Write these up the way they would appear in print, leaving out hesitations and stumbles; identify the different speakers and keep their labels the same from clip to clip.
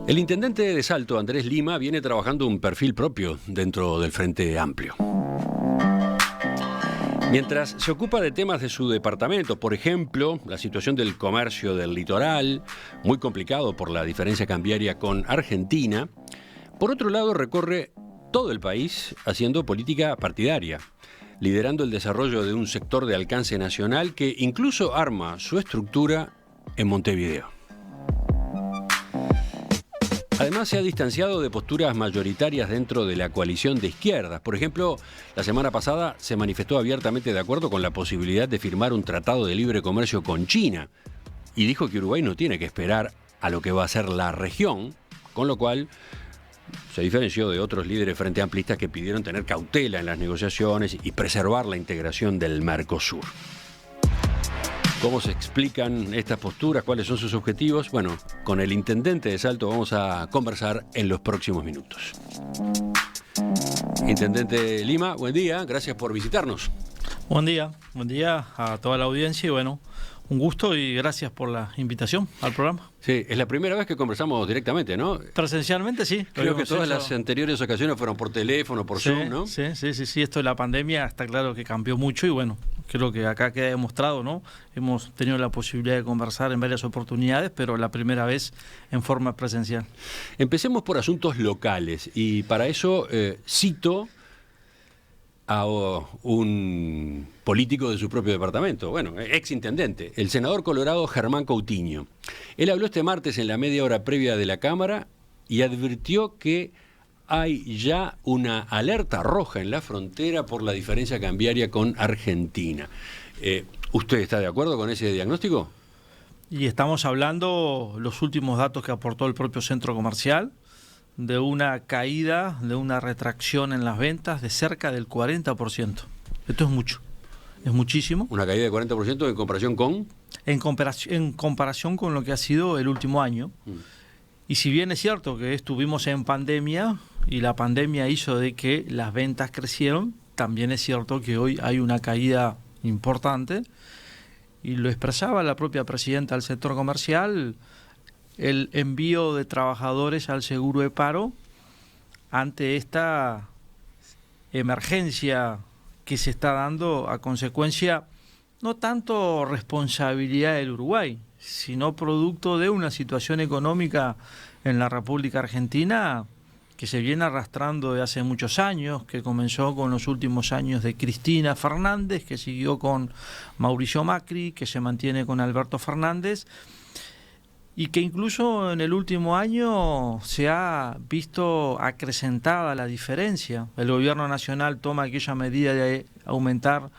Speaker 1: El intendente de Salto, Andrés Lima, viene trabajando un perfil propio dentro del Frente Amplio. Mientras se ocupa de temas de su departamento, por ejemplo, la situación del comercio del litoral, muy complicado por la diferencia cambiaria con Argentina, por otro lado recorre todo el país haciendo política partidaria, liderando el desarrollo de un sector de alcance nacional que incluso arma su estructura en Montevideo. Además, se ha distanciado de posturas mayoritarias dentro de la coalición de izquierdas. Por ejemplo, la semana pasada se manifestó abiertamente de acuerdo con la posibilidad de firmar un tratado de libre comercio con China y dijo que Uruguay no tiene que esperar a lo que va a ser la región, con lo cual se diferenció de otros líderes frente amplistas que pidieron tener cautela en las negociaciones y preservar la integración del Mercosur. ¿Cómo se explican estas posturas? ¿Cuáles son sus objetivos? Bueno, con el intendente de Salto vamos a conversar en los próximos minutos. Intendente Lima, buen día, gracias por visitarnos.
Speaker 2: Buen día a toda la audiencia y bueno, un gusto y gracias por la invitación al programa.
Speaker 1: Sí, es la primera vez que conversamos directamente, ¿no?
Speaker 2: Presencialmente, sí.
Speaker 1: Creo que todas las anteriores ocasiones fueron por teléfono, por Zoom, ¿no?
Speaker 2: Sí, esto de la pandemia está claro que cambió mucho y bueno, creo que acá queda demostrado, ¿no? Hemos tenido la posibilidad de conversar en varias oportunidades, pero la primera vez en forma presencial.
Speaker 1: Empecemos por asuntos locales y para eso cito a un político de su propio departamento, bueno, exintendente, el senador colorado Germán Coutinho. Él habló este martes en la media hora previa de la Cámara y advirtió que hay ya una alerta roja en la frontera por la diferencia cambiaria con Argentina. ¿Usted está de acuerdo con ese diagnóstico?
Speaker 2: Y estamos hablando, los últimos datos que aportó el propio centro comercial, de una caída, de una retracción en las ventas de cerca del 40%. Esto es mucho, es muchísimo.
Speaker 1: ¿Una caída de 40% en comparación con?
Speaker 2: En comparación con lo que ha sido el último año. Y si bien es cierto que estuvimos en pandemia y la pandemia hizo de que las ventas crecieron, también es cierto que hoy hay una caída importante y lo expresaba la propia presidenta del sector comercial. El envío de trabajadores al seguro de paro ante esta emergencia que se está dando a consecuencia no tanto responsabilidad del Uruguay, sino producto de una situación económica en la República Argentina que se viene arrastrando de hace muchos años, que comenzó con los últimos años de Cristina Fernández, que siguió con Mauricio Macri, que se mantiene con Alberto Fernández, y que incluso en el último año se ha visto acrecentada la diferencia. El gobierno nacional toma aquella medida de aumentar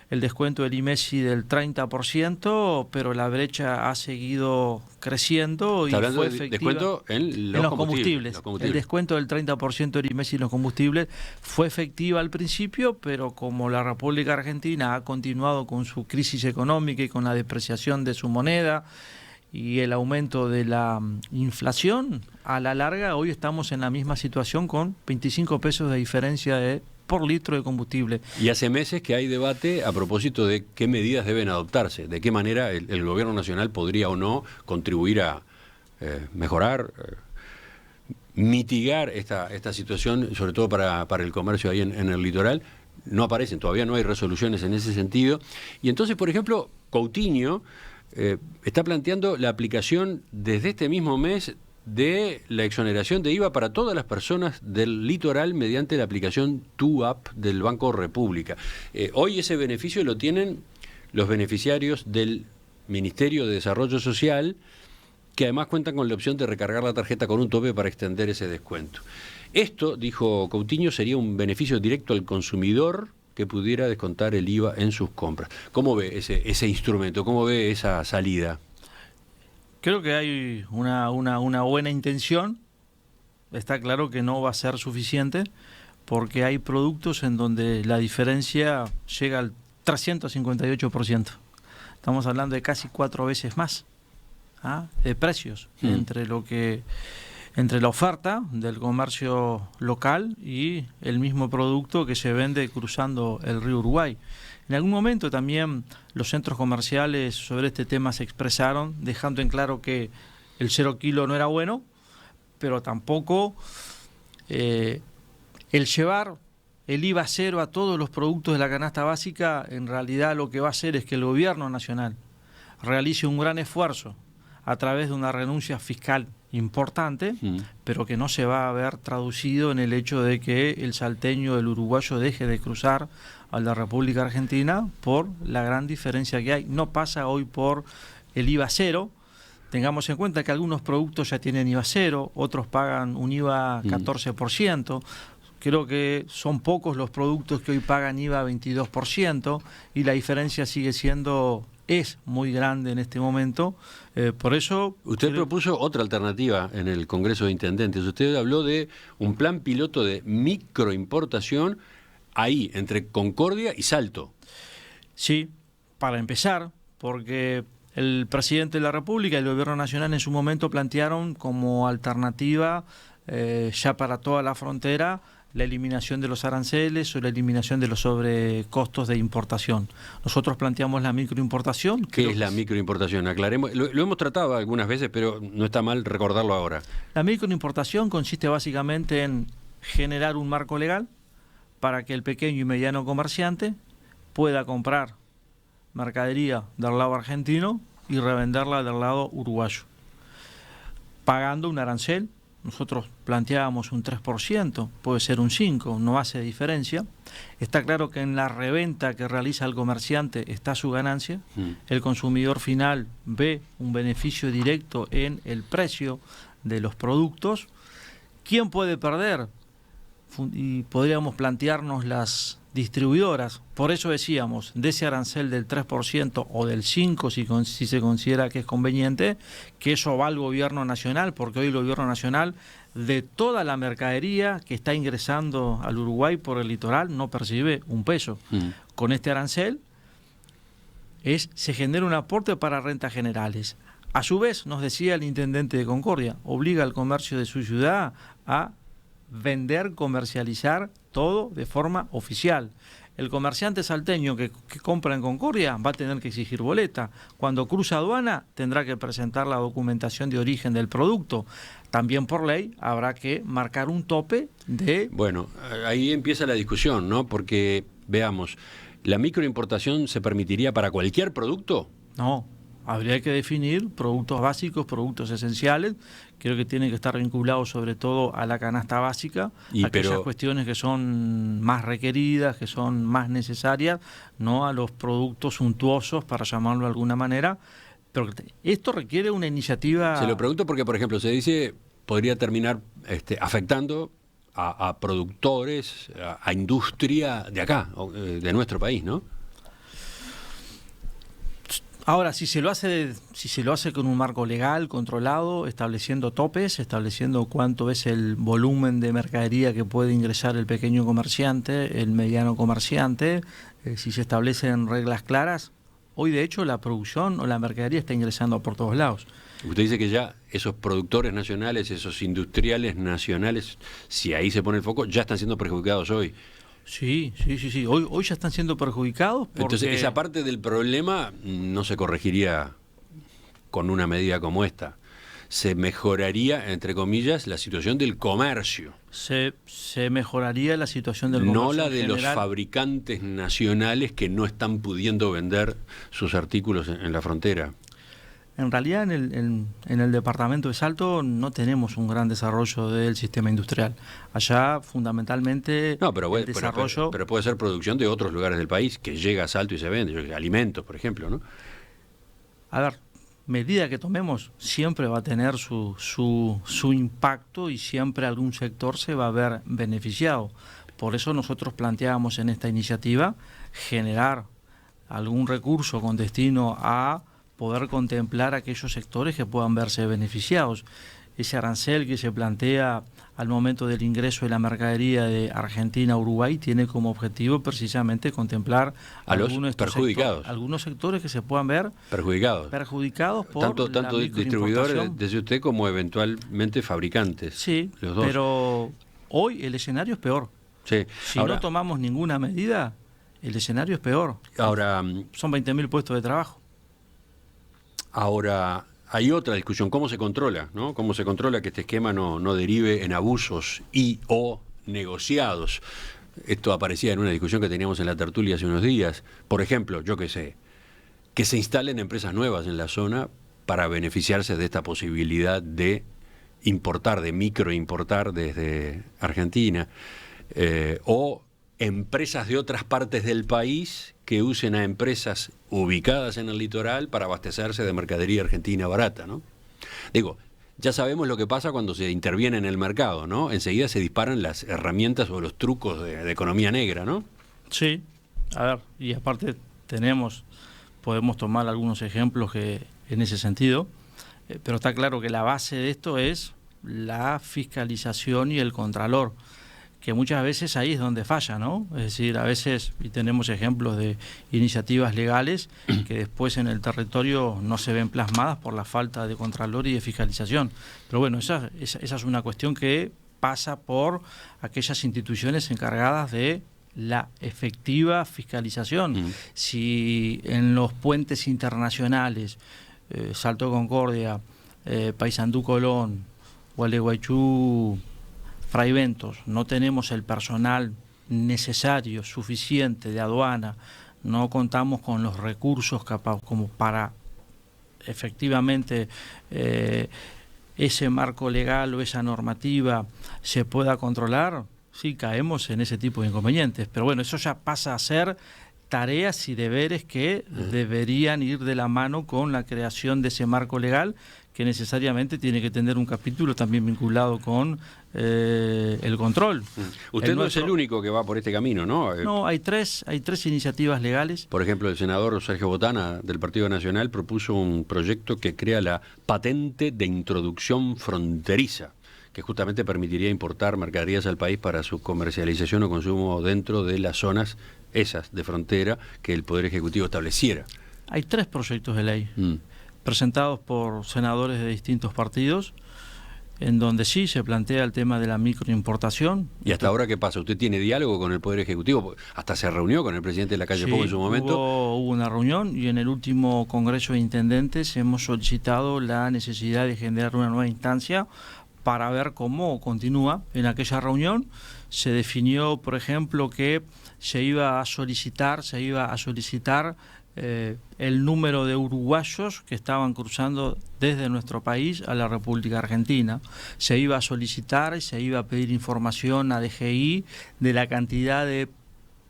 Speaker 2: el descuento del IMESI del 30%, pero la brecha ha seguido creciendo y fue efectiva.
Speaker 1: Descuento en los combustibles.
Speaker 2: El descuento del 30% del IMESI en los combustibles fue efectiva al principio, pero como la República Argentina ha continuado con su crisis económica y con la depreciación de su moneda y el aumento de la inflación, a la larga hoy estamos en la misma situación con 25 pesos de diferencia por litro de combustible.
Speaker 1: Y hace meses que hay debate a propósito de qué medidas deben adoptarse, de qué manera el gobierno nacional podría o no contribuir a mejorar, mitigar esta situación, sobre todo para el comercio ahí en el litoral. No aparecen, todavía no hay resoluciones en ese sentido. Y entonces, por ejemplo, Coutinho está planteando la aplicación desde este mismo mes de la exoneración de IVA para todas las personas del litoral mediante la aplicación TUAP del Banco República. Hoy ese beneficio lo tienen los beneficiarios del Ministerio de Desarrollo Social, que además cuentan con la opción de recargar la tarjeta con un tope para extender ese descuento. Esto, dijo Coutinho, sería un beneficio directo al consumidor que pudiera descontar el IVA en sus compras. ¿Cómo ve ese instrumento? ¿Cómo ve esa salida?
Speaker 2: Creo que hay una buena intención. Está claro que no va a ser suficiente porque hay productos en donde la diferencia llega al 358%. Estamos hablando de casi 4 veces más de precios entre la oferta del comercio local y el mismo producto que se vende cruzando el río Uruguay. En algún momento también los centros comerciales sobre este tema se expresaron, dejando en claro que el 0 kilo no era bueno, pero tampoco el llevar el IVA cero a todos los productos de la canasta básica, en realidad lo que va a hacer es que el gobierno nacional realice un gran esfuerzo a través de una renuncia fiscal importante, pero que no se va a ver traducido en el hecho de que el salteño, el uruguayo deje de cruzar a la República Argentina por la gran diferencia que hay. No pasa hoy por el IVA cero. Tengamos en cuenta que algunos productos ya tienen IVA cero, otros pagan un IVA 14%. Creo que son pocos los productos que hoy pagan IVA 22% y la diferencia es muy grande en este momento. Por eso...
Speaker 1: Usted propuso otra alternativa en el Congreso de Intendentes. Usted habló de un plan piloto de microimportación ahí, entre Concordia y Salto.
Speaker 2: Sí, para empezar, porque el presidente de la República y el Gobierno Nacional en su momento plantearon como alternativa ya para toda la frontera la eliminación de los aranceles o la eliminación de los sobrecostos de importación. Nosotros planteamos la microimportación.
Speaker 1: ¿Qué es la microimportación? Aclaremos. Lo hemos tratado algunas veces, pero no está mal recordarlo ahora.
Speaker 2: La microimportación consiste básicamente en generar un marco legal para que el pequeño y mediano comerciante pueda comprar mercadería del lado argentino y revenderla del lado uruguayo, pagando un arancel. Nosotros planteábamos un 3%, puede ser un 5%, no hace diferencia. Está claro que en la reventa que realiza el comerciante está su ganancia. El consumidor final ve un beneficio directo en el precio de los productos. ¿Quién puede perder? Y podríamos plantearnos las distribuidoras. Por eso decíamos, de ese arancel del 3% o del 5%, si se considera que es conveniente, que eso va al gobierno nacional, porque hoy el gobierno nacional, de toda la mercadería que está ingresando al Uruguay por el litoral, no percibe un peso. Con este arancel se genera un aporte para rentas generales. A su vez, nos decía el intendente de Concordia, obliga al comercio de su ciudad a vender, comercializar todo de forma oficial. El comerciante salteño que compra en Concordia va a tener que exigir boleta. Cuando cruza aduana tendrá que presentar la documentación de origen del producto. También por ley habrá que marcar un tope de...
Speaker 1: Bueno, ahí empieza la discusión, ¿no? Porque, veamos, ¿la microimportación se permitiría para cualquier producto?
Speaker 2: No. Habría que definir productos básicos, productos esenciales, creo que tienen que estar vinculados sobre todo a la canasta básica, aquellas cuestiones que son más requeridas, que son más necesarias, no a los productos suntuosos, para llamarlo de alguna manera. Pero esto requiere una iniciativa...
Speaker 1: Se lo pregunto porque, por ejemplo, se dice podría terminar afectando a productores, a industria de acá, de nuestro país, ¿no?
Speaker 2: Ahora, si se lo hace con un marco legal, controlado, estableciendo topes, estableciendo cuánto es el volumen de mercadería que puede ingresar el pequeño comerciante, el mediano comerciante, si se establecen reglas claras, hoy de hecho la producción o la mercadería está ingresando por todos lados.
Speaker 1: Usted dice que ya esos productores nacionales, esos industriales nacionales, si ahí se pone el foco, ya están siendo perjudicados hoy.
Speaker 2: Sí. Hoy ya están siendo perjudicados porque...
Speaker 1: Entonces, esa parte del problema no se corregiría con una medida como esta. Se mejoraría, entre comillas, la situación del comercio.
Speaker 2: Se mejoraría la situación del comercio.
Speaker 1: No la de los fabricantes nacionales que no están pudiendo vender sus artículos en la frontera.
Speaker 2: En realidad en el departamento de Salto no tenemos un gran desarrollo del sistema industrial. Allá fundamentalmente el desarrollo...
Speaker 1: Pero puede ser producción de otros lugares del país que llega a Salto y se vende, alimentos, por ejemplo, ¿no?
Speaker 2: A ver, medida que tomemos siempre va a tener su impacto y siempre algún sector se va a ver beneficiado. Por eso nosotros planteábamos en esta iniciativa generar algún recurso con destino a poder contemplar aquellos sectores que puedan verse beneficiados. Ese arancel que se plantea al momento del ingreso de la mercadería de Argentina a Uruguay tiene como objetivo precisamente contemplar
Speaker 1: a los perjudicados.
Speaker 2: Algunos sectores que se puedan ver perjudicados por
Speaker 1: tanto distribuidores, desde usted, como eventualmente fabricantes.
Speaker 2: Sí, los dos. Pero hoy el escenario es peor.
Speaker 1: Sí.
Speaker 2: Si no tomamos ninguna medida, el escenario es peor.
Speaker 1: Ahora,
Speaker 2: son 20.000 puestos de trabajo.
Speaker 1: Ahora, hay otra discusión, ¿cómo se controla? ¿No? ¿Cómo se controla que este esquema no derive en abusos y o negociados? Esto aparecía en una discusión que teníamos en la tertulia hace unos días. Por ejemplo, yo qué sé, que se instalen empresas nuevas en la zona para beneficiarse de esta posibilidad de importar, de microimportar desde Argentina, o empresas de otras partes del país que usen a empresas ubicadas en el litoral para abastecerse de mercadería argentina barata, ¿no? Digo, ya sabemos lo que pasa cuando se interviene en el mercado, ¿no? Enseguida se disparan las herramientas o los trucos de economía negra, ¿no?
Speaker 2: Sí, a ver, y aparte podemos tomar algunos ejemplos que en ese sentido, pero está claro que la base de esto es la fiscalización y el contralor, que muchas veces ahí es donde falla, ¿no? Es decir, a veces, y tenemos ejemplos de iniciativas legales que después en el territorio no se ven plasmadas por la falta de contralor y de fiscalización. Pero bueno, esa es una cuestión que pasa por aquellas instituciones encargadas de la efectiva fiscalización. Si en los puentes internacionales, Salto Concordia, Paysandú Colón, Gualeguaychú, Fraiventos, no tenemos el personal necesario, suficiente de aduana, no contamos con los recursos como para efectivamente ese marco legal o esa normativa se pueda controlar, sí caemos en ese tipo de inconvenientes. Pero bueno, eso ya pasa a ser tareas y deberes que deberían ir de la mano con la creación de ese marco legal, que necesariamente tiene que tener un capítulo también vinculado con el control.
Speaker 1: Usted no es el único que va por este camino, ¿no?
Speaker 2: No, hay tres iniciativas legales.
Speaker 1: Por ejemplo, el senador Sergio Botana del Partido Nacional propuso un proyecto que crea la patente de introducción fronteriza, que justamente permitiría importar mercaderías al país para su comercialización o consumo dentro de las zonas esas de frontera que el Poder Ejecutivo estableciera.
Speaker 2: Hay 3 proyectos de ley presentados por senadores de distintos partidos, en donde sí se plantea el tema de la microimportación.
Speaker 1: ¿Y hasta ahora qué pasa? ¿Usted tiene diálogo con el Poder Ejecutivo? Hasta se reunió con el presidente de la calle Pou en su momento.
Speaker 2: Hubo una reunión y en el último Congreso de Intendentes hemos solicitado la necesidad de generar una nueva instancia para ver cómo continúa. En aquella reunión se definió, por ejemplo, que se iba a solicitar el número de uruguayos que estaban cruzando desde nuestro país a la República Argentina. Se iba a solicitar y se iba a pedir información a DGI de la cantidad de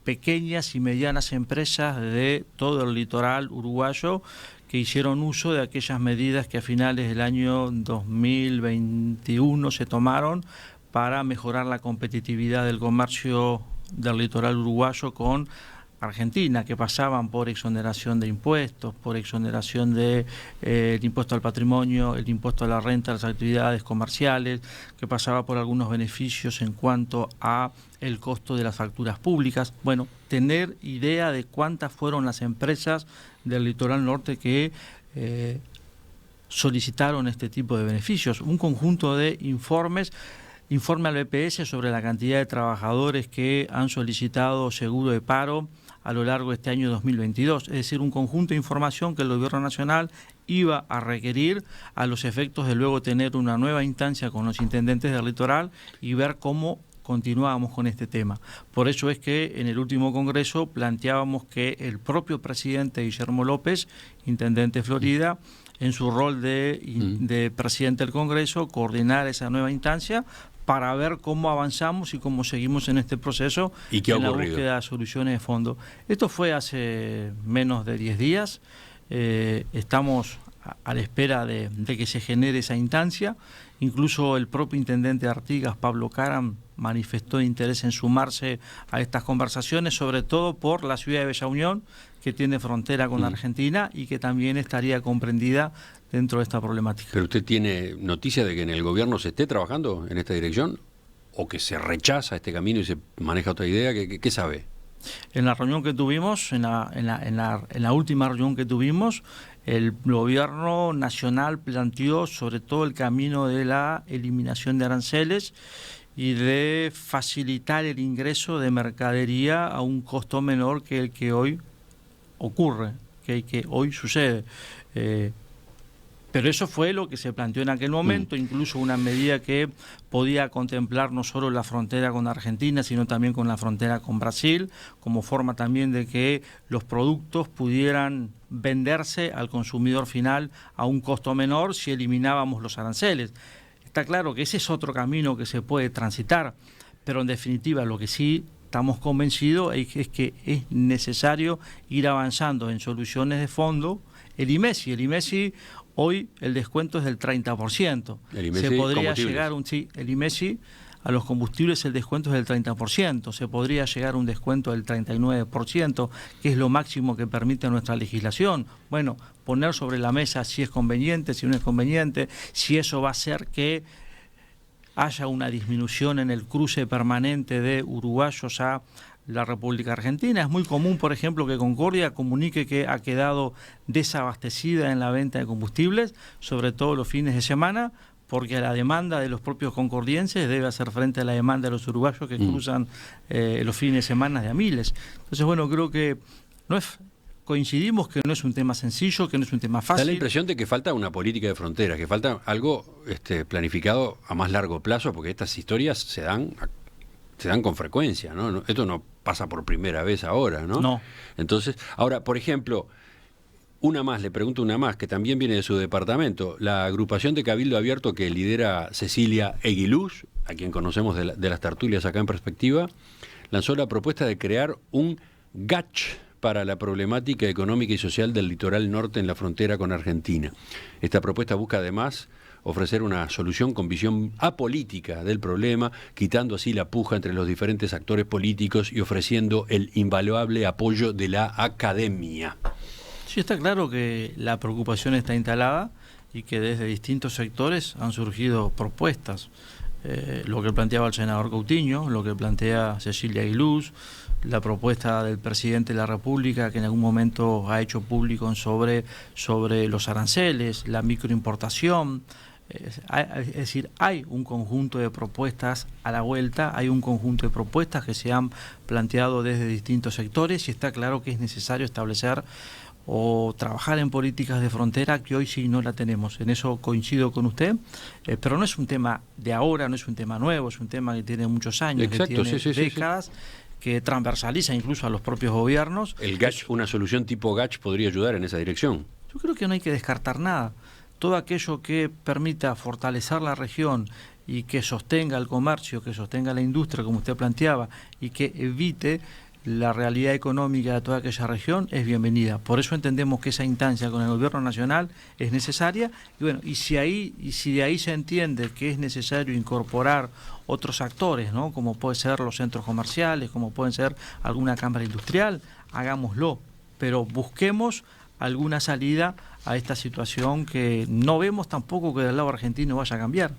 Speaker 2: pequeñas y medianas empresas de todo el litoral uruguayo que hicieron uso de aquellas medidas que a finales del año 2021 se tomaron para mejorar la competitividad del comercio del litoral uruguayo con Argentina, que pasaban por exoneración de impuestos, por exoneración de el impuesto al patrimonio, el impuesto a la renta, las actividades comerciales, que pasaba por algunos beneficios en cuanto a el costo de las facturas públicas. Bueno, tener idea de cuántas fueron las empresas del litoral norte que solicitaron este tipo de beneficios. Un conjunto de informe al BPS sobre la cantidad de trabajadores que han solicitado seguro de paro a lo largo de este año 2022, es decir, un conjunto de información que el Gobierno Nacional iba a requerir a los efectos de luego tener una nueva instancia con los intendentes del litoral y ver cómo continuábamos con este tema. Por eso es que en el último Congreso planteábamos que el propio presidente Guillermo López, intendente de Florida, en su rol de presidente del Congreso, coordinar esa nueva instancia para ver cómo avanzamos y cómo seguimos en este proceso
Speaker 1: ¿Y qué ha
Speaker 2: en
Speaker 1: ocurrido?
Speaker 2: La búsqueda de soluciones de fondo. Esto fue hace menos de 10 días. Estamos a la espera de que se genere esa instancia. Incluso el propio intendente de Artigas, Pablo Caram, manifestó interés en sumarse a estas conversaciones, sobre todo por la ciudad de Bella Unión, que tiene frontera con Argentina y que también estaría comprendida dentro de esta problemática.
Speaker 1: ¿Pero usted tiene noticia de que en el gobierno se esté trabajando en esta dirección? ¿O que se rechaza este camino y se maneja otra idea? ¿Qué sabe?
Speaker 2: En la reunión que tuvimos, en la última reunión que tuvimos, el gobierno nacional planteó sobre todo el camino de la eliminación de aranceles y de facilitar el ingreso de mercadería a un costo menor que el que hoy ocurre, que hoy sucede. Pero eso fue lo que se planteó en aquel momento, incluso una medida que podía contemplar no solo la frontera con Argentina, sino también con la frontera con Brasil, como forma también de que los productos pudieran venderse al consumidor final a un costo menor si eliminábamos los aranceles. Está claro que ese es otro camino que se puede transitar, pero en definitiva lo que sí estamos convencidos es que es necesario ir avanzando en soluciones de fondo. El IMESI hoy el descuento es del 30%.
Speaker 1: El IMESI,
Speaker 2: se podría llegar el IMESI a los combustibles el descuento es del 30%, se podría llegar a un descuento del 39%, que es lo máximo que permite nuestra legislación. Bueno, poner sobre la mesa si es conveniente, si no es conveniente, si eso va a hacer que haya una disminución en el cruce permanente de uruguayos a la República Argentina. Es muy común, por ejemplo, que Concordia comunique que ha quedado desabastecida en la venta de combustibles, sobre todo los fines de semana, porque la demanda de los propios concordienses debe hacer frente a la demanda de los uruguayos que cruzan los fines de semana de a miles. Entonces, bueno, creo que coincidimos que no es un tema sencillo, que no es un tema fácil.
Speaker 1: Da la impresión de que falta una política de fronteras, que falta algo planificado a más largo plazo, porque estas historias se dan con frecuencia, ¿no? Esto no pasa por primera vez ahora, ¿no?
Speaker 2: No.
Speaker 1: Entonces, ahora, por ejemplo, le pregunto una más, que también viene de su departamento, la agrupación de Cabildo Abierto que lidera Cecilia Eguiluz, a quien conocemos de las tertulias acá en Perspectiva, lanzó la propuesta de crear un GACH para la problemática económica y social del litoral norte en la frontera con Argentina. Esta propuesta busca además ofrecer una solución con visión apolítica del problema, quitando así la puja entre los diferentes actores políticos y ofreciendo el invaluable apoyo de la academia.
Speaker 2: Sí, está claro que la preocupación está instalada y que desde distintos sectores han surgido propuestas. Lo que planteaba el senador Coutinho, lo que plantea Cecilia Eguiluz, la propuesta del presidente de la República que en algún momento ha hecho público sobre los aranceles, la microimportación. Es decir, hay un conjunto de propuestas a la vuelta, hay un conjunto de propuestas que se han planteado desde distintos sectores y está claro que es necesario establecer o trabajar en políticas de frontera que hoy sí no la tenemos. En eso coincido con usted, pero no es un tema de ahora, no es un tema nuevo, es un tema que tiene muchos años,
Speaker 1: exacto,
Speaker 2: que tiene décadas, que transversaliza incluso a los propios gobiernos.
Speaker 1: ¿El GACH, una solución tipo GACH, podría ayudar en esa dirección?
Speaker 2: Yo creo que no hay que descartar nada. Todo aquello que permita fortalecer la región y que sostenga el comercio, que sostenga la industria, como usted planteaba, y que evite la realidad económica de toda aquella región, es bienvenida. Por eso entendemos que esa instancia con el gobierno nacional es necesaria. Y bueno, y si de ahí se entiende que es necesario incorporar otros actores, ¿no? Como pueden ser los centros comerciales, como pueden ser alguna cámara industrial, hagámoslo. Pero busquemos alguna salida a esta situación que no vemos tampoco que del lado argentino vaya a cambiar.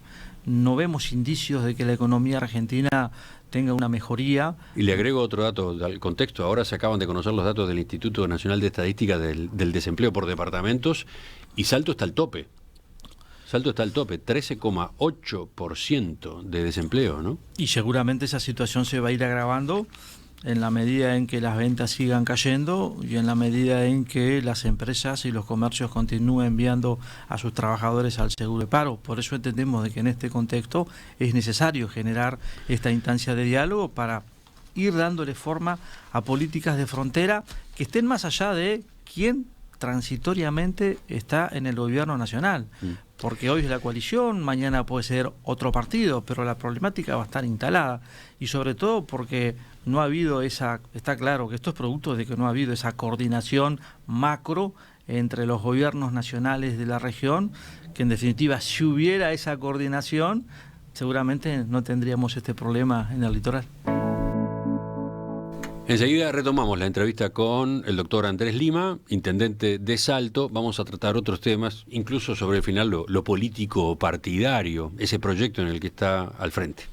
Speaker 2: No vemos indicios de que la economía argentina tenga una mejoría.
Speaker 1: Y le agrego otro dato al contexto. Ahora se acaban de conocer los datos del Instituto Nacional de Estadística del desempleo por departamentos y Salto está al tope. Salto está al tope, 13,8% de desempleo, ¿no?
Speaker 2: Y seguramente esa situación se va a ir agravando en la medida en que las ventas sigan cayendo y en la medida en que las empresas y los comercios continúen enviando a sus trabajadores al seguro de paro. Por eso entendemos de que en este contexto es necesario generar esta instancia de diálogo para ir dándole forma a políticas de frontera que estén más allá de quién transitoriamente está en el gobierno nacional. Porque hoy es la coalición, mañana puede ser otro partido, pero la problemática va a estar instalada. Y sobre todo porque no ha habido está claro que esto es producto de que no ha habido esa coordinación macro entre los gobiernos nacionales de la región, que en definitiva si hubiera esa coordinación, seguramente no tendríamos este problema en el litoral.
Speaker 1: Enseguida retomamos la entrevista con el doctor Andrés Lima, intendente de Salto. Vamos a tratar otros temas, incluso sobre el final lo político partidario, ese proyecto en el que está al frente.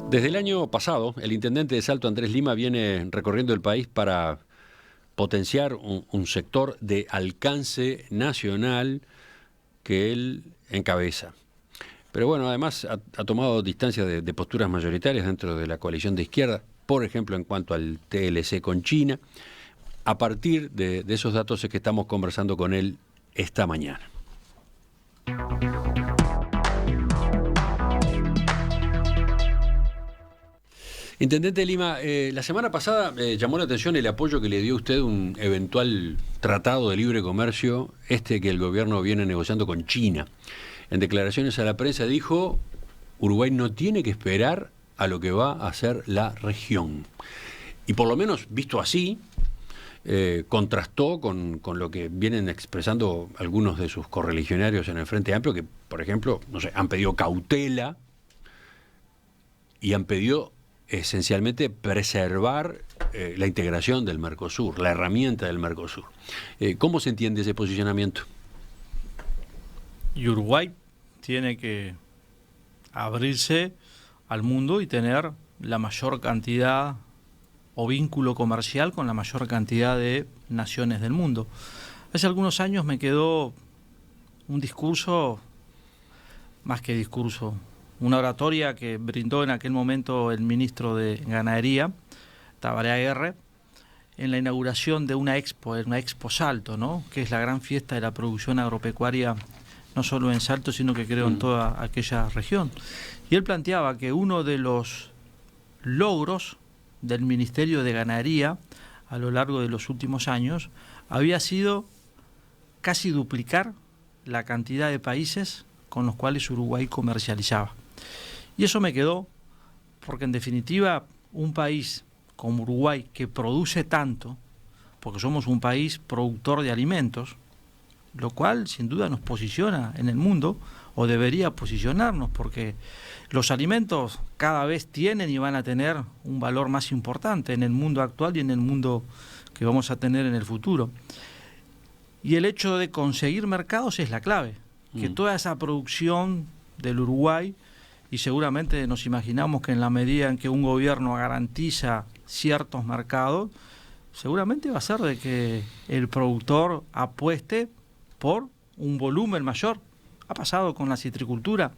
Speaker 1: Desde el año pasado, el intendente de Salto, Andrés Lima, viene recorriendo el país para potenciar un sector de alcance nacional que él encabeza. Pero bueno, además ha tomado distancia de posturas mayoritarias dentro de la coalición de izquierda, por ejemplo, en cuanto al TLC con China. A partir de esos datos es que estamos conversando con él esta mañana. Intendente Lima, la semana pasada llamó la atención el apoyo que le dio usted a un eventual tratado de libre comercio, que el gobierno viene negociando con China. En declaraciones a la prensa dijo, Uruguay no tiene que esperar a lo que va a hacer la región. Y por lo menos, visto así, contrastó con lo que vienen expresando algunos de sus correligionarios en el Frente Amplio, que, por ejemplo, no sé, han pedido cautela y han pedido esencialmente preservar la integración del Mercosur, la herramienta del Mercosur. ¿Cómo se entiende ese posicionamiento?
Speaker 2: Y Uruguay tiene que abrirse al mundo y tener la mayor cantidad o vínculo comercial con la mayor cantidad de naciones del mundo. Hace algunos años me quedó un discurso, más que discurso, una oratoria que brindó en aquel momento el ministro de Ganadería, Tabaré Aguirre, en la inauguración de una expo Salto, ¿no?, que es la gran fiesta de la producción agropecuaria, no solo en Salto, sino que creo en toda aquella región. Y él planteaba que uno de los logros del Ministerio de Ganadería a lo largo de los últimos años había sido casi duplicar la cantidad de países con los cuales Uruguay comercializaba. Y eso me quedó porque, en definitiva, un país como Uruguay, que produce tanto, porque somos un país productor de alimentos, lo cual sin duda nos posiciona en el mundo, o debería posicionarnos, porque los alimentos cada vez tienen y van a tener un valor más importante en el mundo actual y en el mundo que vamos a tener en el futuro. Y el hecho de conseguir mercados es la clave, que toda esa producción del Uruguay, y seguramente nos imaginamos que en la medida en que un gobierno garantiza ciertos mercados, seguramente va a ser de que el productor apueste por un volumen mayor. Ha pasado con la citricultura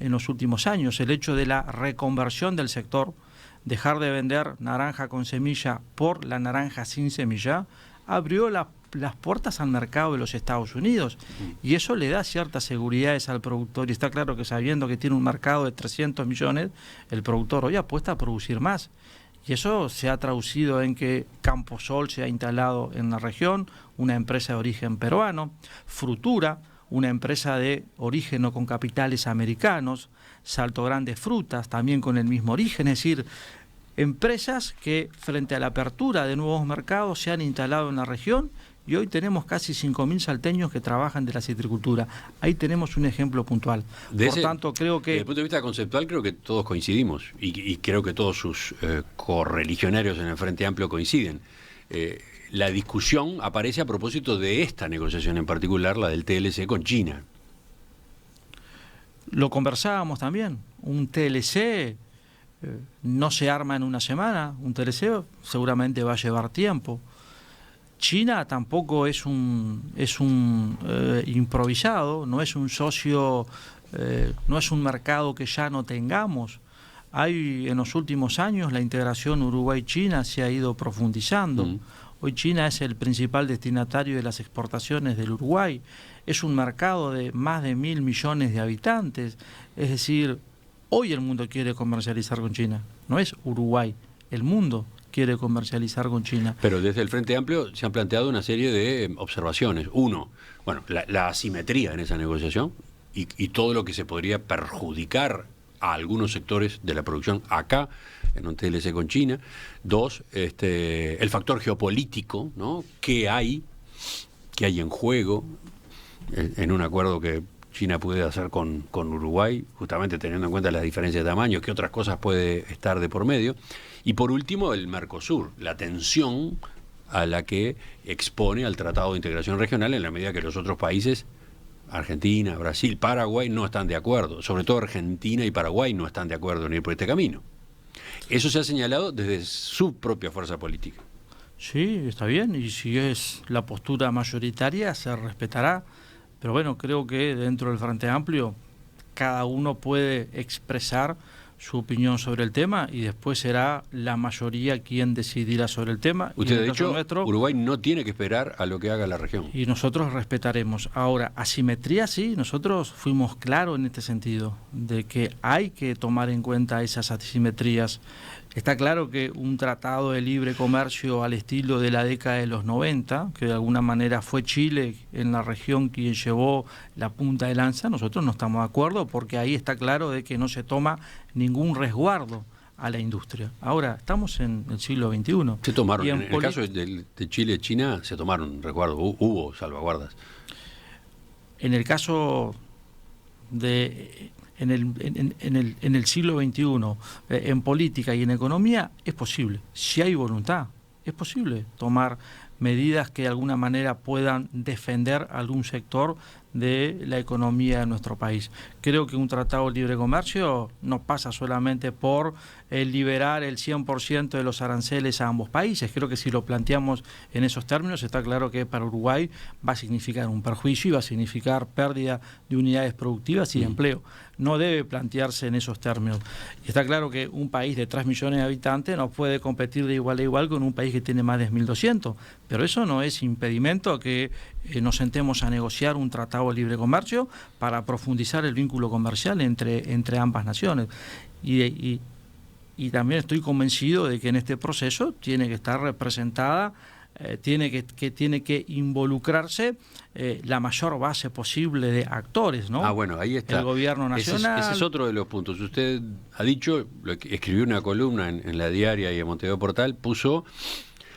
Speaker 2: en los últimos años, el hecho de la reconversión del sector, dejar de vender naranja con semilla por la naranja sin semilla, abrió las puertas al mercado de los Estados Unidos, y eso le da ciertas seguridades al productor, y está claro que, sabiendo que tiene un mercado de 300 millones, el productor hoy apuesta a producir más, y eso se ha traducido en que Camposol se ha instalado en la región, una empresa de origen peruano, Frutura, una empresa de origen o con capitales americanos, Salto Grande Frutas, también con el mismo origen, es decir, empresas que frente a la apertura de nuevos mercados se han instalado en la región, y hoy tenemos casi 5.000 salteños que trabajan de la citricultura. Ahí tenemos un ejemplo puntual. Por tanto, creo que...
Speaker 1: Desde el punto de vista conceptual, creo que todos coincidimos, y creo que todos sus correligionarios en el Frente Amplio coinciden. La discusión aparece a propósito de esta negociación en particular, la del TLC con China.
Speaker 2: Lo conversábamos también. Un TLC no se arma en una semana. Un TLC seguramente va a llevar tiempo. China tampoco es un improvisado, no es un socio, no es un mercado que ya no tengamos. Hay, en los últimos años, la integración Uruguay-China se ha ido profundizando. Hoy China es el principal destinatario de las exportaciones del Uruguay. Es un mercado de más de 1.000 millones de habitantes. Es decir, hoy el mundo quiere comercializar con China. No es Uruguay, el mundo quiere comercializar con China.
Speaker 1: Pero desde el Frente Amplio se han planteado una serie de observaciones. Uno, bueno, la asimetría en esa negociación y todo lo que se podría perjudicar a algunos sectores de la producción acá, en un TLC con China. Dos, el factor geopolítico, ¿no? ¿Qué hay en juego en un acuerdo que China puede hacer con Uruguay, justamente teniendo en cuenta las diferencias de tamaño, qué otras cosas puede estar de por medio? Y por último, el Mercosur, la tensión a la que expone al Tratado de Integración Regional en la medida que los otros países, Argentina, Brasil, Paraguay, no están de acuerdo. Sobre todo Argentina y Paraguay no están de acuerdo en ir por este camino. Eso se ha señalado desde su propia fuerza política.
Speaker 2: Sí, está bien, y si es la postura mayoritaria se respetará. Pero bueno, creo que dentro del Frente Amplio cada uno puede expresar su opinión sobre el tema y después será la mayoría quien decidirá sobre el tema.
Speaker 1: Usted ha dicho,
Speaker 2: nuestro,
Speaker 1: Uruguay no tiene que esperar a lo que haga la región.
Speaker 2: Y nosotros respetaremos. Ahora, asimetría sí, nosotros fuimos claros en este sentido, de que hay que tomar en cuenta esas asimetrías. Está claro que un tratado de libre comercio al estilo de la década de los 90, que de alguna manera fue Chile en la región quien llevó la punta de lanza, nosotros no estamos de acuerdo porque ahí está claro de que no se toma ningún resguardo a la industria. Ahora, estamos en el siglo XXI.
Speaker 1: Se tomaron, en el caso de Chile y China, se tomaron resguardos, hubo salvaguardas.
Speaker 2: En el caso de... En el siglo XXI, en política y en economía, es posible. Si hay voluntad, es posible tomar medidas que de alguna manera puedan defender algún sector de la economía de nuestro país. Creo que un tratado de libre comercio no pasa solamente por liberar el 100% de los aranceles a ambos países. Creo que si lo planteamos en esos términos, está claro que para Uruguay va a significar un perjuicio y va a significar pérdida de unidades productivas y de empleo. No debe plantearse en esos términos. Y está claro que un país de 3 millones de habitantes no puede competir de igual a igual con un país que tiene más de 1.200. Pero eso no es impedimento a que nos sentemos a negociar un tratado de libre comercio para profundizar el vínculo comercial entre ambas naciones. Y también estoy convencido de que en este proceso tiene que estar representada, tiene que involucrarse la mayor base posible de actores, ¿no?
Speaker 1: Bueno, ahí está.
Speaker 2: El gobierno nacional.
Speaker 1: Ese es otro de los puntos. Usted ha dicho, escribió una columna en La Diaria y en Montevideo Portal, puso: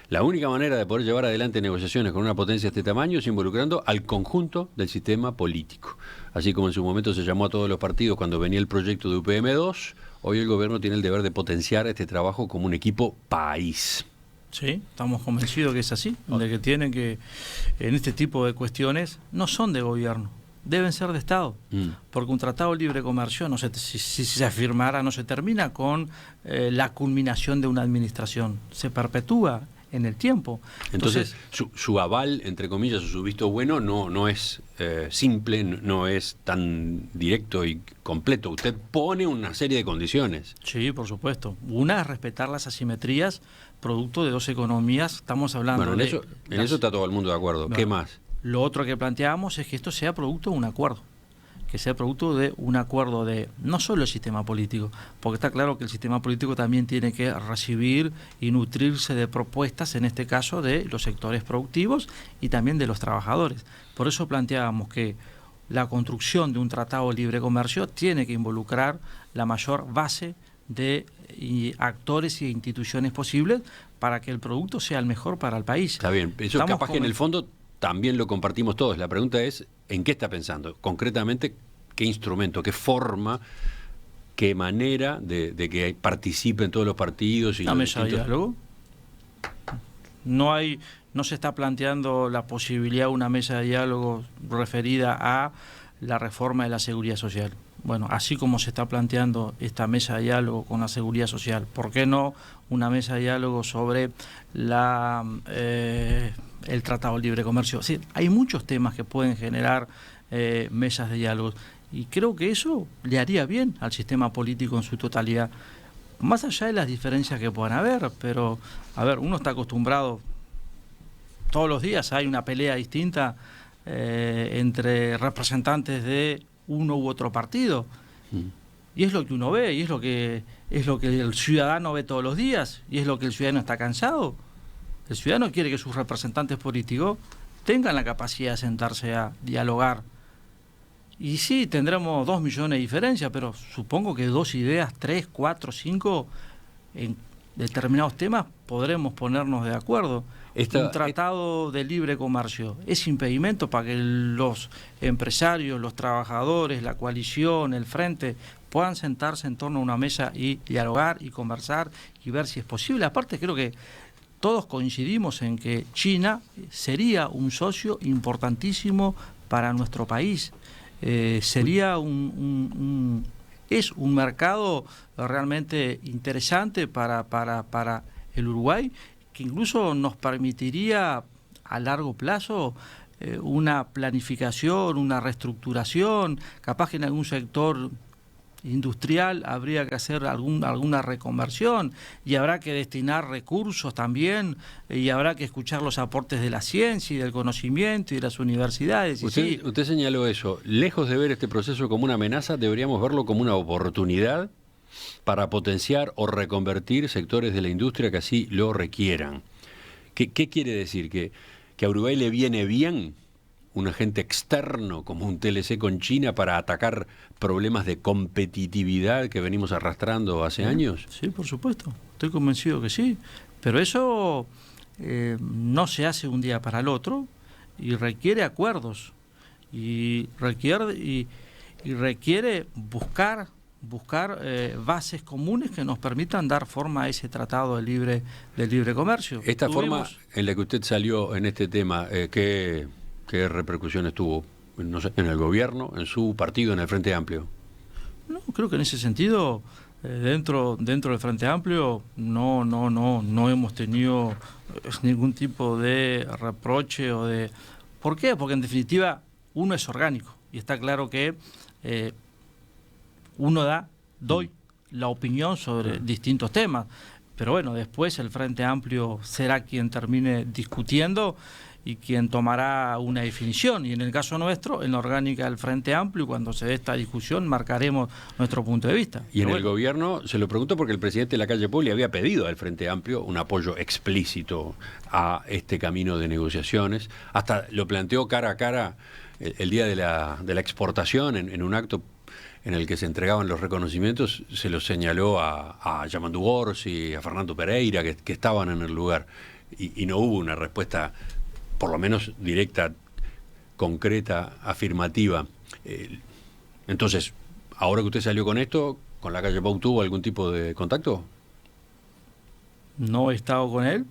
Speaker 1: la única manera de poder llevar adelante negociaciones con una potencia de este tamaño es involucrando al conjunto del sistema político. Así como en su momento se llamó a todos los partidos cuando venía el proyecto de UPM-2, hoy el gobierno tiene el deber de potenciar este trabajo como un equipo país.
Speaker 2: Sí, estamos convencidos que es así, de que tienen que, en este tipo de cuestiones, no son de gobierno, deben ser de Estado, porque un tratado de libre comercio, si se firmara, no se termina con la culminación de una administración, se perpetúa en el tiempo.
Speaker 1: Entonces su aval, entre comillas, o su visto bueno no es simple, no es tan directo y completo. Usted pone una serie de condiciones.
Speaker 2: Sí, por supuesto. Una es respetar las asimetrías producto de dos economías. Estamos hablando
Speaker 1: en eso está todo el mundo de acuerdo. ¿Qué más?
Speaker 2: Lo otro que planteamos es que esto sea producto de un acuerdo, que sea producto de un acuerdo de no solo el sistema político, porque está claro que el sistema político también tiene que recibir y nutrirse de propuestas, en este caso de los sectores productivos y también de los trabajadores. Por eso planteábamos que la construcción de un tratado de libre comercio tiene que involucrar la mayor base de actores y instituciones posibles para que el producto sea el mejor para el país.
Speaker 1: Está bien, eso capaz que en el fondo también lo compartimos todos. La pregunta es, ¿en qué está pensando? Concretamente, ¿qué instrumento, qué forma, qué manera de que participen todos los partidos?
Speaker 2: ¿Una mesa de diálogo? No se está planteando la posibilidad de una mesa de diálogo referida a la reforma de la seguridad social. Bueno, así como se está planteando esta mesa de diálogo con la seguridad social, ¿por qué no una mesa de diálogo sobre el Tratado de Libre Comercio? Sí, hay muchos temas que pueden generar mesas de diálogo y creo que eso le haría bien al sistema político en su totalidad, más allá de las diferencias que puedan haber, pero, a ver, uno está acostumbrado, todos los días hay una pelea distinta entre representantes de uno u otro partido, y es lo que uno ve, y es lo que el ciudadano ve todos los días, y es lo que el ciudadano está cansado. El ciudadano quiere que sus representantes políticos tengan la capacidad de sentarse a dialogar. Y sí, tendremos 2 millones de diferencias, pero supongo que 2 ideas, 3, 4, 5, en determinados temas podremos ponernos de acuerdo. Un tratado de libre comercio es impedimento para que los empresarios, los trabajadores, la coalición, el frente puedan sentarse en torno a una mesa y dialogar y conversar y ver si es posible. Aparte, creo que todos coincidimos en que China sería un socio importantísimo para nuestro país. Sería es un mercado realmente interesante para el Uruguay, que incluso nos permitiría a largo plazo una planificación, una reestructuración, capaz que en algún sector industrial habría que hacer alguna reconversión y habrá que destinar recursos también y habrá que escuchar los aportes de la ciencia y del conocimiento y de las universidades.
Speaker 1: Usted señaló eso. Lejos de ver este proceso como una amenaza, deberíamos verlo como una oportunidad para potenciar o reconvertir sectores de la industria que así lo requieran. ¿Qué quiere decir? ¿Que a Uruguay le viene bien un agente externo como un TLC con China para atacar problemas de competitividad que venimos arrastrando hace años?
Speaker 2: Sí, por supuesto. Estoy convencido que sí. Pero eso no se hace un día para el otro y requiere acuerdos y requiere buscar bases comunes que nos permitan dar forma a ese tratado de libre comercio.
Speaker 1: Esta forma en la que usted salió en este tema, ¿qué repercusiones tuvo? No sé, ¿en el gobierno, en su partido, en el Frente Amplio?
Speaker 2: No, creo que en ese sentido, dentro del Frente Amplio, no hemos tenido ningún tipo de reproche o de... ¿Por qué? Porque en definitiva uno es orgánico y está claro que doy la opinión sobre distintos temas, pero bueno, después el Frente Amplio será quien termine discutiendo y quien tomará una definición, y en el caso nuestro, en la orgánica del Frente Amplio, cuando se dé esta discusión, marcaremos nuestro punto de vista.
Speaker 1: Y en el gobierno, se lo pregunto porque el presidente de la Calle Pou le había pedido al Frente Amplio un apoyo explícito a este camino de negociaciones, hasta lo planteó cara a cara el día de la exportación, en un acto en el que se entregaban los reconocimientos, se los señaló a Yamandu Orsi, a Fernando Pereira, que estaban en el lugar, y no hubo una respuesta, por lo menos directa, concreta, afirmativa. Entonces, ahora que usted salió con esto, ¿con la Calle Pou tuvo algún tipo de contacto?
Speaker 2: No he estado con él,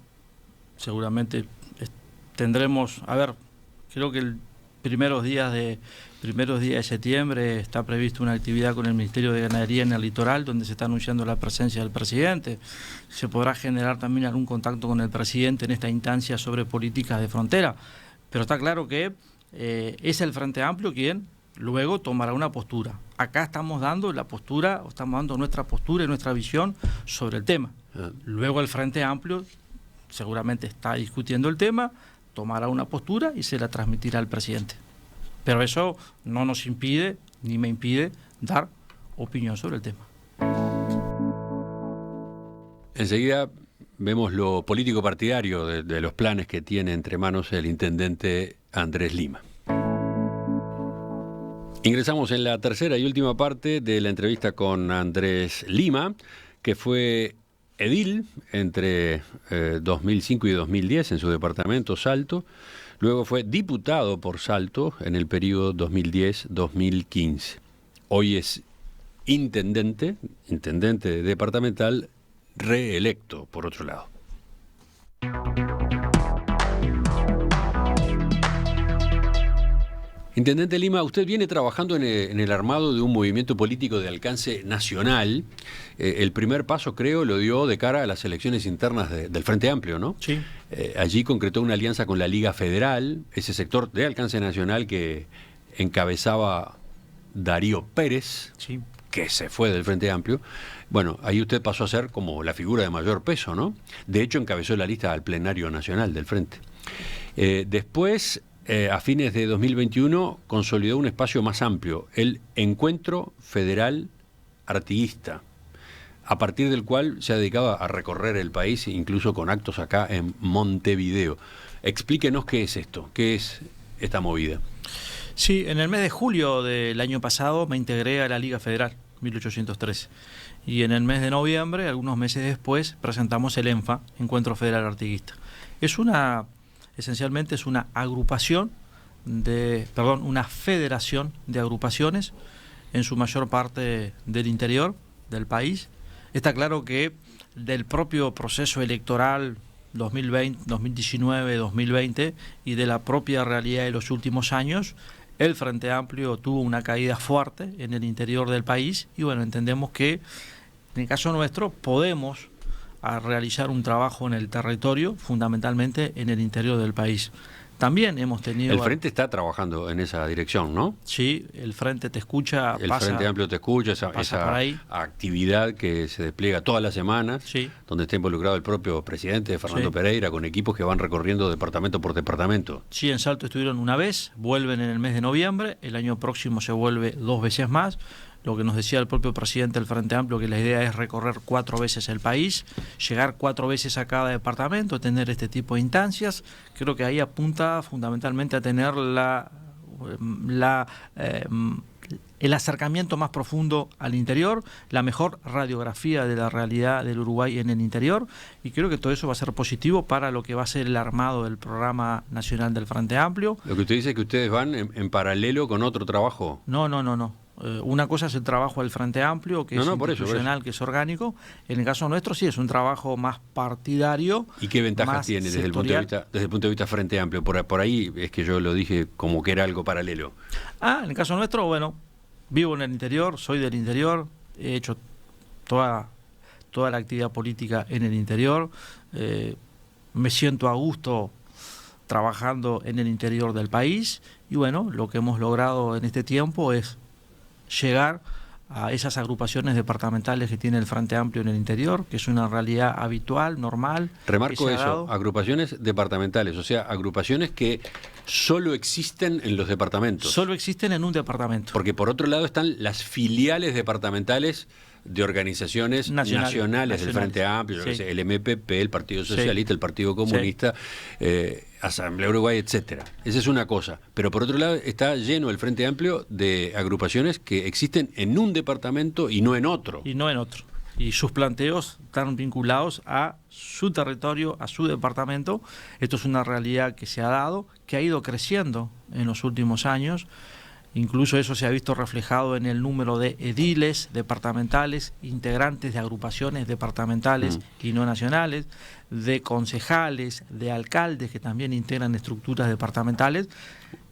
Speaker 2: seguramente tendremos, creo que el primeros días de septiembre está prevista una actividad con el Ministerio de Ganadería en el litoral, donde se está anunciando la presencia del presidente. Se podrá generar también algún contacto con el presidente en esta instancia sobre políticas de frontera, pero está claro que es el Frente Amplio quien luego tomará una postura. Acá estamos dando nuestra postura y nuestra visión sobre el tema. Luego el Frente Amplio seguramente está discutiendo el tema, tomará una postura y se la transmitirá al presidente. Pero eso no nos impide, ni me impide, dar opinión sobre el tema.
Speaker 1: Enseguida vemos lo político partidario de los planes que tiene entre manos el intendente Andrés Lima. Ingresamos en la tercera y última parte de la entrevista con Andrés Lima, que fue edil entre 2005 y 2010 en su departamento Salto. Luego fue diputado por Salto en el periodo 2010-2015. Hoy es intendente departamental reelecto, por otro lado. Intendente Lima, usted viene trabajando en el armado de un movimiento político de alcance nacional. El primer paso, creo, lo dio de cara a las elecciones internas del Frente Amplio, ¿no?
Speaker 2: Sí.
Speaker 1: Allí concretó una alianza con la Liga Federal, ese sector de alcance nacional que encabezaba Darío Pérez, sí, que se fue del Frente Amplio. Bueno, ahí usted pasó a ser como la figura de mayor peso, ¿no? De hecho, encabezó la lista al plenario nacional del Frente. Después, a fines de 2021, consolidó un espacio más amplio, el Encuentro Federal Artiguista, a partir del cual se ha dedicado a recorrer el país, incluso con actos acá en Montevideo. Explíquenos qué es esto, qué es esta movida.
Speaker 2: Sí, en el mes de julio del año pasado me integré a la Liga Federal, 1813. Y en el mes de noviembre, algunos meses después, presentamos el ENFA, Encuentro Federal Artiguista. Esencialmente es una una federación de agrupaciones, en su mayor parte del interior del país. Está claro que del propio proceso electoral 2020, 2019, 2020 y de la propia realidad de los últimos años, el Frente Amplio tuvo una caída fuerte en el interior del país y bueno, entendemos que en el caso nuestro podemos realizar un trabajo en el territorio, fundamentalmente en el interior del país. también hemos tenido...
Speaker 1: El Frente está trabajando en esa dirección, ¿no?
Speaker 2: Sí, el Frente Te Escucha.
Speaker 1: El Frente Amplio Te Escucha, esa actividad que se despliega todas las semanas,
Speaker 2: sí,
Speaker 1: donde está involucrado el propio presidente, Fernando Pereira, con equipos que van recorriendo departamento por departamento.
Speaker 2: Sí, en Salto estuvieron una vez, vuelven en el mes de noviembre, el año próximo se vuelve 2 veces más. Lo que nos decía el propio presidente del Frente Amplio, que la idea es recorrer 4 veces el país, llegar 4 veces a cada departamento, tener este tipo de instancias. Creo que ahí apunta fundamentalmente a tener el acercamiento más profundo al interior, la mejor radiografía de la realidad del Uruguay en el interior, y creo que todo eso va a ser positivo para lo que va a ser el armado del programa nacional del Frente Amplio.
Speaker 1: Lo que usted dice es que ustedes van en paralelo con otro trabajo.
Speaker 2: No. Una cosa es el trabajo del Frente Amplio, que es institucional, que es orgánico. En el caso nuestro sí es un trabajo más partidario.
Speaker 1: ¿Y qué ventajas tiene desde el punto de vista Frente Amplio? Por ahí es que yo lo dije como que era algo paralelo.
Speaker 2: En el caso nuestro, bueno, vivo en el interior, soy del interior, he hecho toda la actividad política en el interior, me siento a gusto trabajando en el interior del país, y bueno, lo que hemos logrado en este tiempo es llegar a esas agrupaciones departamentales que tiene el Frente Amplio en el interior, que es una realidad habitual, normal.
Speaker 1: Remarco eso, agrupaciones departamentales, o sea, agrupaciones que solo existen en los departamentos.
Speaker 2: Solo existen en un departamento.
Speaker 1: Porque por otro lado están las filiales departamentales de organizaciones nacionales del Frente Amplio, sí, el MPP, el Partido Socialista, el Partido Comunista, Asamblea Uruguay, etcétera. Esa es una cosa. Pero por otro lado está lleno el Frente Amplio de agrupaciones que existen en un departamento y no en otro.
Speaker 2: Y sus planteos están vinculados a su territorio, a su departamento. Esto es una realidad que se ha dado, que ha ido creciendo en los últimos años. Incluso eso se ha visto reflejado en el número de ediles departamentales, integrantes de agrupaciones departamentales y no nacionales, de concejales, de alcaldes que también integran estructuras departamentales.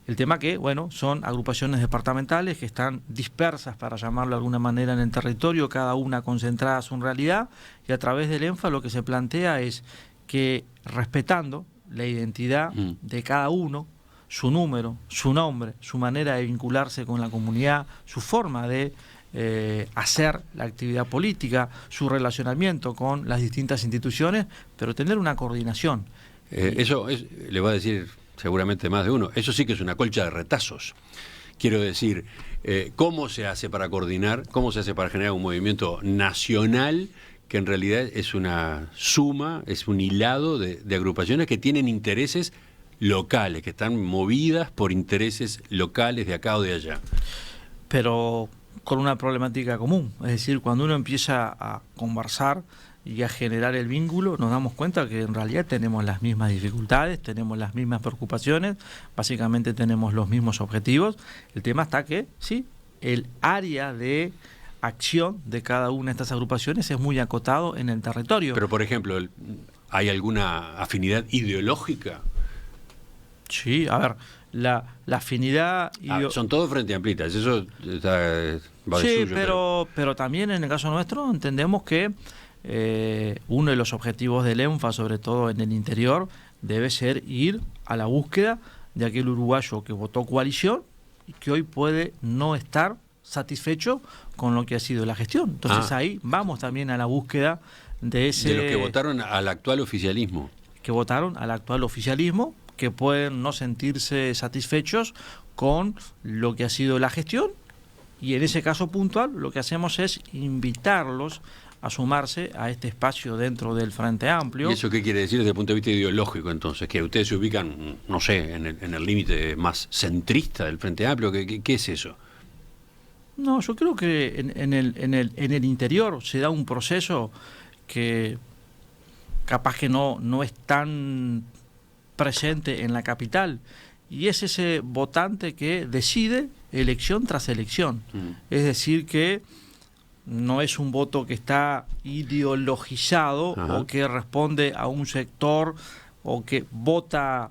Speaker 2: El tema que, bueno, son agrupaciones departamentales que están dispersas, para llamarlo de alguna manera, en el territorio, cada una concentrada a su realidad, y a través del ENFA lo que se plantea es que, respetando la identidad de cada uno, su número, su nombre, su manera de vincularse con la comunidad, su forma de hacer la actividad política, su relacionamiento con las distintas instituciones, pero tener una coordinación.
Speaker 1: Eso le va a decir seguramente más de uno, eso sí que es una colcha de retazos. Quiero decir, ¿cómo se hace para coordinar, cómo se hace para generar un movimiento nacional que en realidad es una suma, es un hilado de agrupaciones que tienen intereses locales, que están movidas por intereses locales de acá o de allá?
Speaker 2: Pero con una problemática común, es decir, cuando uno empieza a conversar y a generar el vínculo, nos damos cuenta que en realidad tenemos las mismas dificultades, tenemos las mismas preocupaciones, básicamente tenemos los mismos objetivos. El tema está que, sí, el área de acción de cada una de estas agrupaciones es muy acotado en el territorio.
Speaker 1: Pero, por ejemplo, ¿hay alguna afinidad ideológica?
Speaker 2: Sí, a ver, la afinidad...
Speaker 1: son todos frente amplistas, eso va de suyo.
Speaker 2: Pero también en el caso nuestro entendemos que uno de los objetivos del ENFA, sobre todo en el interior, debe ser ir a la búsqueda de aquel uruguayo que votó coalición y que hoy puede no estar satisfecho con lo que ha sido la gestión. Entonces ahí vamos también a la búsqueda de ese...
Speaker 1: De los que votaron al actual oficialismo.
Speaker 2: Que pueden no sentirse satisfechos con lo que ha sido la gestión, y en ese caso puntual lo que hacemos es invitarlos a sumarse a este espacio dentro del Frente Amplio.
Speaker 1: ¿Y eso qué quiere decir desde el punto de vista ideológico entonces? ¿Que ustedes se ubican, no sé, en el límite más centrista del Frente Amplio? ¿Qué es eso?
Speaker 2: No, yo creo que en el interior se da un proceso que capaz que no es tan presente en la capital, y es ese votante que decide elección tras elección. Es decir, que no es un voto que está ideologizado o que responde a un sector o que vota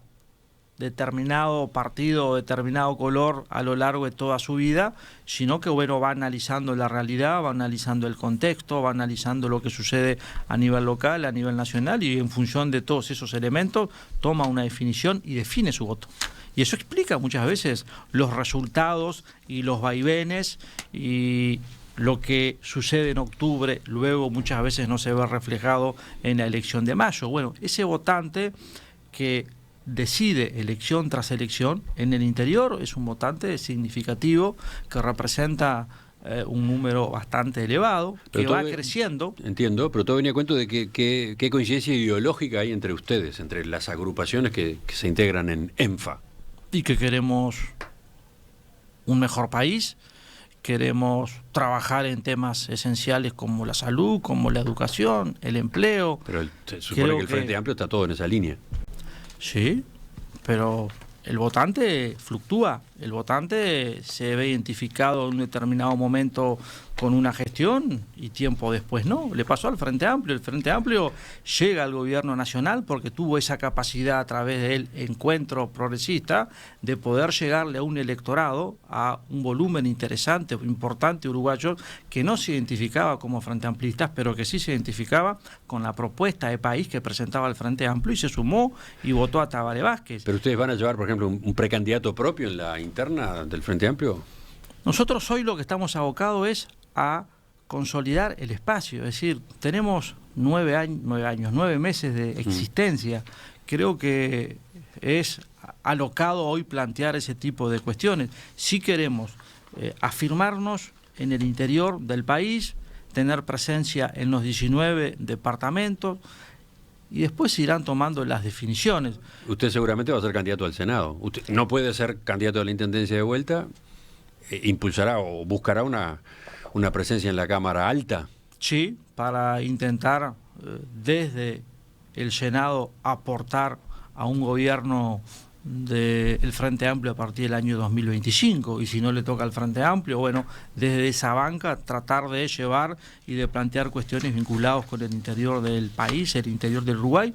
Speaker 2: determinado partido o determinado color a lo largo de toda su vida, sino que bueno, va analizando la realidad, va analizando el contexto, va analizando lo que sucede a nivel local, a nivel nacional, y en función de todos esos elementos toma una definición y define su voto. Y eso explica muchas veces los resultados y los vaivenes, y lo que sucede en octubre luego muchas veces no se ve reflejado en la elección de mayo. Bueno, ese votante que decide elección tras elección en el interior es un votante significativo que representa un número bastante elevado, que va creciendo.
Speaker 1: Entiendo, pero todo venía a cuento de qué coincidencia ideológica hay entre ustedes, entre las agrupaciones que se integran en ENFA.
Speaker 2: Y que queremos un mejor país, queremos trabajar en temas esenciales como la salud, como la educación, el empleo.
Speaker 1: Pero se supone que el Frente Amplio está todo en esa línea.
Speaker 2: Sí, pero el votante fluctúa, el votante se ve identificado en un determinado momento con una gestión y tiempo después no. Le pasó al Frente Amplio. El Frente Amplio llega al gobierno nacional porque tuvo esa capacidad a través del encuentro progresista de poder llegarle a un electorado, a un volumen interesante, importante uruguayo, que no se identificaba como Frente Amplistas, pero que sí se identificaba con la propuesta de país que presentaba el Frente Amplio y se sumó y votó a Tabaré Vázquez.
Speaker 1: ¿Pero ustedes van a llevar, por ejemplo, un precandidato propio en la interna del Frente Amplio?
Speaker 2: Nosotros hoy lo que estamos abocados es a consolidar el espacio, es decir, tenemos 9 meses de existencia. Creo que es alocado hoy plantear ese tipo de cuestiones. Si queremos afirmarnos en el interior del país, tener presencia en los 19 departamentos, y después se irán tomando las definiciones.
Speaker 1: Usted seguramente va a ser candidato al Senado. Usted no puede ser candidato a la Intendencia de vuelta. ¿Impulsará o buscará una presencia en la Cámara Alta?
Speaker 2: Sí, para intentar desde el Senado aportar a un gobierno del Frente Amplio a partir del año 2025, y si no le toca al Frente Amplio, bueno, desde esa banca tratar de llevar y de plantear cuestiones vinculadas con el interior del país, el interior del Uruguay,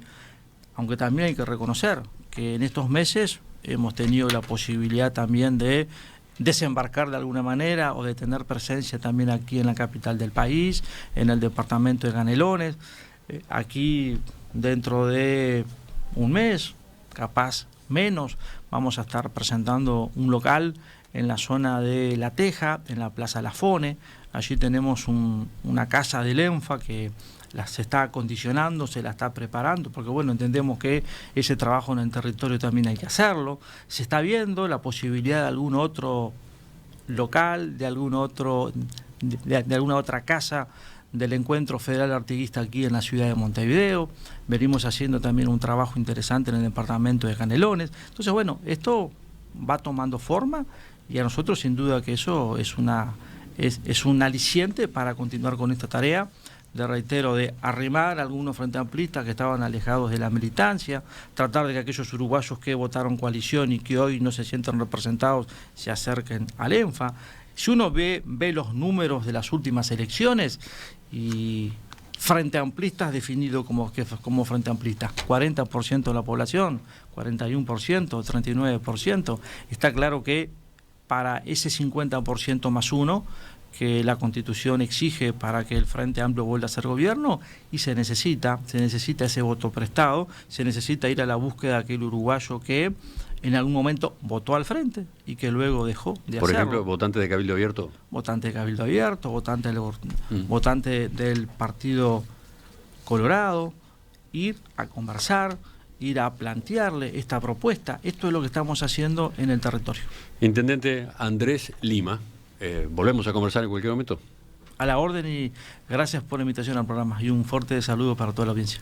Speaker 2: aunque también hay que reconocer que en estos meses hemos tenido la posibilidad también de desembarcar de alguna manera o de tener presencia también aquí en la capital del país, en el departamento de Canelones. Aquí dentro de un mes, capaz menos, vamos a estar presentando un local en la zona de La Teja, en la Plaza Lafone. Allí tenemos una casa del ENFA que se está acondicionando, se la está preparando, porque bueno, entendemos que ese trabajo en el territorio también hay que hacerlo. Se está viendo la posibilidad de algún otro local, de alguna otra casa del Encuentro Federal Artiguista aquí en la ciudad de Montevideo. Venimos haciendo también un trabajo interesante en el departamento de Canelones. Entonces, bueno, esto va tomando forma y a nosotros sin duda que eso es un aliciente para continuar con esta tarea. Reitero, de arrimar a algunos frente amplistas que estaban alejados de la militancia, tratar de que aquellos uruguayos que votaron coalición y que hoy no se sienten representados se acerquen al ENFA. Si uno ve los números de las últimas elecciones, y frente amplistas definido como frente amplistas, 40% de la población, 41%, 39%, está claro que para ese 50% más uno, que la Constitución exige para que el Frente Amplio vuelva a ser gobierno, y se necesita ese voto prestado, se necesita ir a la búsqueda de aquel uruguayo que en algún momento votó al Frente y que luego dejó de hacerlo.
Speaker 1: Por ejemplo, votante de Cabildo Abierto.
Speaker 2: Votante de Cabildo Abierto, votante del Partido Colorado, ir a conversar, ir a plantearle esta propuesta. Esto es lo que estamos haciendo en el territorio.
Speaker 1: Intendente Andrés Lima. ¿Volvemos a conversar en cualquier momento?
Speaker 2: A la orden, y gracias por la invitación al programa y un fuerte saludo para toda la audiencia.